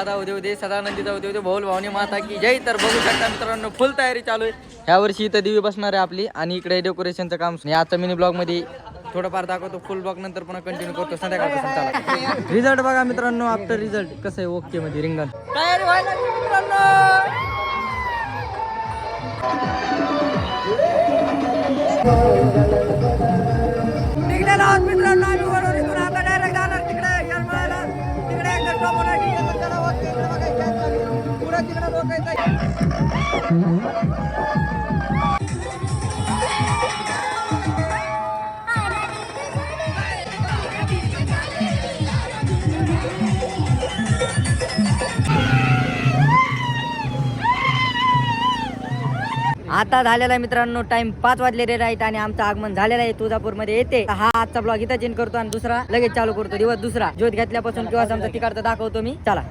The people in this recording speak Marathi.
दादा उद्या सदानंदीचा उद्या भाऊल भावनी माता की जय. तर बघू शकता मित्रांनो फुल तयारी चालू आहे. ह्या वर्षी इथं दिवी बसणार आहे आपली आणि इकडे डेकोरेशनचं काम. आजचा मिनी ब्लॉग मध्ये थोडंफार दाखवतो, फुल ब्लॉग नंतर पुन्हा कंटिन्यू करतो संध्याकाळपासून. चला रिझल्ट बघा मित्रांनो, आफ्टर रिझल्ट कसं आहे ओके मध्ये रिंगण तयारी व्हायला मित्रांनो. निघलेला आहोत मित्रांनो आम्ही वडोदरीतून. आता डायरेक्ट जाणार तिकडे यरमाळ्याला. तिकडे पुढे तिकडे लोकांचा. आता झालेला मित्रांनो टाइम 5 वाजलेले राईट आणि आमचं आगमन झालेलं आहे तुळजापूरमध्ये. येते हा आजचा ब्लॉग इथं चेंज करतो आणि दुसरा लगेच चालू करतो. दिवस दुसरा ज्योत घेतल्यापासून किंवा समजा तिकडचा दाखवतो मी. चला